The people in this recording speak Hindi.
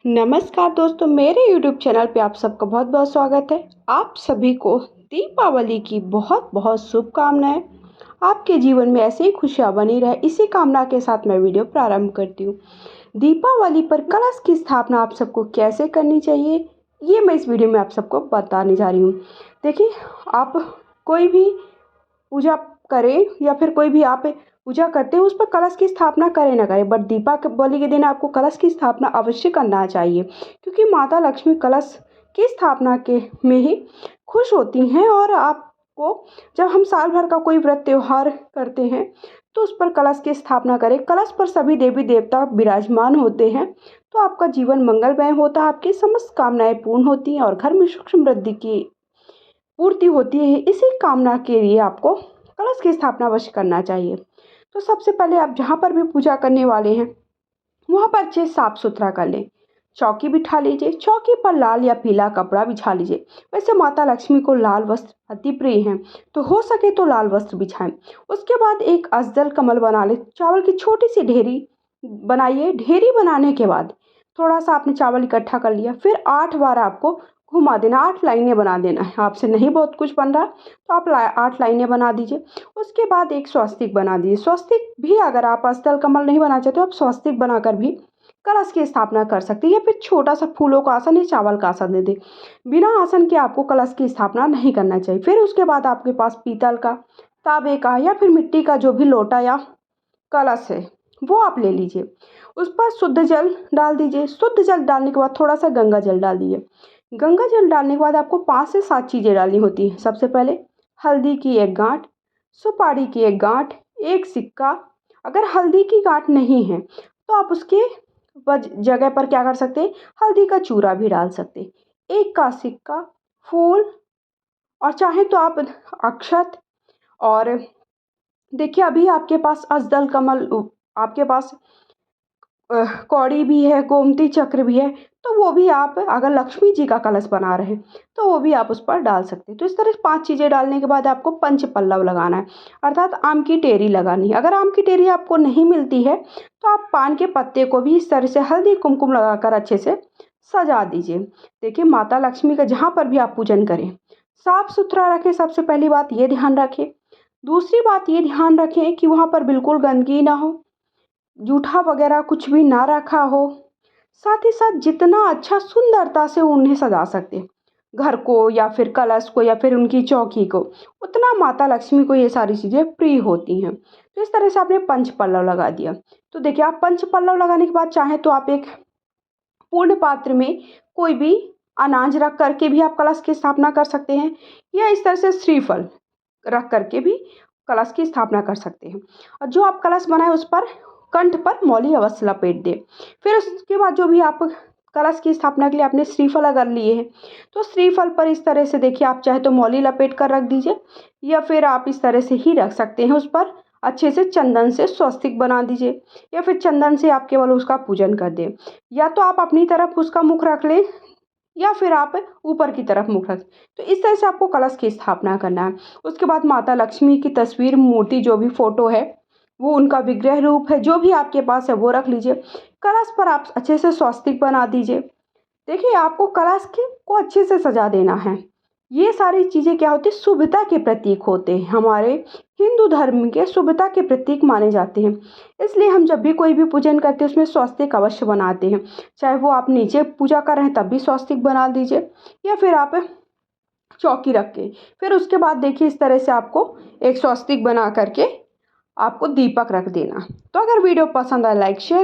नमस्कार दोस्तों, मेरे YouTube चैनल पे आप सबका बहुत बहुत स्वागत है। आप सभी को दीपावली की बहुत बहुत शुभकामनाएं। आपके जीवन में ऐसे ही खुशियां बनी रहे, इसी कामना के साथ मैं वीडियो प्रारंभ करती हूँ। दीपावली पर कलश की स्थापना आप सबको कैसे करनी चाहिए, ये मैं इस वीडियो में आप सबको बताने जा रही हूँ। देखिए, आप कोई भी पूजा करें या फिर कोई भी आप पूजा करते हैं, उस पर कलश की स्थापना करें ना करें, बट दीपावली के दिन आपको कलश की स्थापना अवश्य करना चाहिए, क्योंकि माता लक्ष्मी कलश की स्थापना के में ही खुश होती हैं। और आपको जब हम साल भर का कोई व्रत त्यौहार करते हैं तो उस पर कलश की स्थापना करें। कलश पर सभी देवी देवता विराजमान होते हैं, तो आपका जीवन मंगलमय होता है, आपकी समस्त कामनाएं पूर्ण होती हैं और घर में सुख समृद्धि की पूर्ति होती है। इसी कामना के लिए आपको कलश की स्थापना अवश्य करना चाहिए। तो सबसे पहले आप जहाँ पर भी पूजा करने वाले हैं वहाँ पर अच्छे साफ सुथरा कर लें। चौकी बिठा लीजिए, चौकी पर लाल या पीला कपड़ा बिछा लीजिए। वैसे माता लक्ष्मी को लाल वस्त्र अति प्रिय हैं, तो हो सके तो लाल वस्त्र बिछाएं। उसके बाद एक अष्टदल कमल बना लें। चावल की छोटी सी ढेरी बनाइए। ढेरी बनाने के बाद थोड़ा सा आपने चावल इकट्ठा कर लिया, फिर 8 बार आपको घुमा देना, 8 लाइनें बना देना है। आपसे नहीं बहुत कुछ बन रहा तो आप 8 लाइनें बना दीजिए। उसके बाद एक स्वस्तिक बना दीजिए। स्वस्तिक भी अगर आप अष्टदल कमल नहीं बनाना चाहते, आप स्वस्तिक बनाकर भी कलश की स्थापना कर सकते हैं, या फिर छोटा सा फूलों का आसन या चावल का आसन दे दे। बिना आसन के आपको कलश की स्थापना नहीं करना चाहिए। फिर उसके बाद आपके पास पीतल का, तांबे का या फिर मिट्टी का जो भी लोटा या कलश है वो आप ले लीजिए। उस पर शुद्ध जल डाल दीजिए। शुद्ध जल डालने के बाद थोड़ा सा गंगा जल डाल दीजिए। गंगा जल डालने के बाद आपको 5 से 7 चीज़ें डालनी होती हैं। सबसे पहले हल्दी की एक गांठ, सुपारी की एक गांठ, एक सिक्का। अगर हल्दी की गांठ नहीं है तो आप उसके जगह पर क्या कर सकते हैं, हल्दी का चूरा भी डाल सकते हैं। एक का सिक्का, फूल, और चाहे तो आप अक्षत। और देखिए, अभी आपके पास अष्टदल कमल, आपके पास कौड़ी भी है, गोमती चक्र भी है, तो वो भी आप अगर लक्ष्मी जी का कलश बना रहे हैं तो वो भी आप उस पर डाल सकते हैं। तो इस तरह 5 चीज़ें डालने के बाद आपको पंच पल्लव लगाना है, अर्थात आम की टेरी लगानी है। अगर आम की टेरी आपको नहीं मिलती है तो आप पान के पत्ते को भी इस तरह से हल्दी कुमकुम लगाकर अच्छे से सजा दीजिए। देखिए, माता लक्ष्मी का जहाँ पर भी आप पूजन करें साफ सुथरा रखें। सबसे पहली बात ये ध्यान रखें। दूसरी बात ये ध्यान रखें कि वहाँ पर बिल्कुल गंदगी ना हो, जूठा वगैरह कुछ भी ना रखा हो। साथ ही साथ जितना अच्छा सुंदरता से उन्हें सजा सकते हैं, घर को या फिर कलश को या फिर उनकी चौकी को, उतना माता लक्ष्मी को ये सारी चीज़ें प्रिय होती हैं। तो इस तरह से आपने पंच पल्लव लगा दिया। तो देखिए, आप पंच पल्लव लगाने के बाद चाहें तो आप एक पूर्ण पात्र में कोई भी अनाज रख करके भी आप कलश की स्थापना कर सकते हैं, या इस तरह से श्रीफल रख करके भी कलश की स्थापना कर सकते हैं। और जो आप कलश बनाए उस पर कंठ पर मौली अवश्य लपेट दें। फिर उसके बाद जो भी आप कलश की स्थापना के लिए आपने श्रीफल अगर लिए हैं तो श्रीफल पर इस तरह से देखिए, आप चाहे तो मौली लपेट कर रख दीजिए, या फिर आप इस तरह से ही रख सकते हैं। उस पर अच्छे से चंदन से स्वस्तिक बना दीजिए, या फिर चंदन से आप केवल उसका पूजन कर दें। या तो आप अपनी तरफ उसका मुख रख लें, या फिर आप ऊपर की तरफ मुख रख। तो इस तरह से आपको कलश की स्थापना करना है। उसके बाद माता लक्ष्मी की तस्वीर, मूर्ति, जो भी फोटो है, वो उनका विग्रह रूप है, जो भी आपके पास है वो रख लीजिए। कलश पर आप अच्छे से स्वस्तिक बना दीजिए। देखिए, आपको कलश को अच्छे से सजा देना है। ये सारी चीज़ें क्या होती है, शुभता के प्रतीक होते हैं। हमारे हिंदू धर्म के शुभता के प्रतीक माने जाते हैं। इसलिए हम जब भी कोई भी पूजन करते हैं उसमें स्वस्तिक अवश्य बनाते हैं। चाहे वो आप नीचे पूजा कर रहे हैं तब भी स्वस्तिक बना दीजिए, या फिर आप चौकी रख के। फिर उसके बाद देखिए, इस तरह से आपको एक स्वस्तिक बना करके आपको दीपक रख देना। तो अगर वीडियो पसंद आए, लाइक शेयर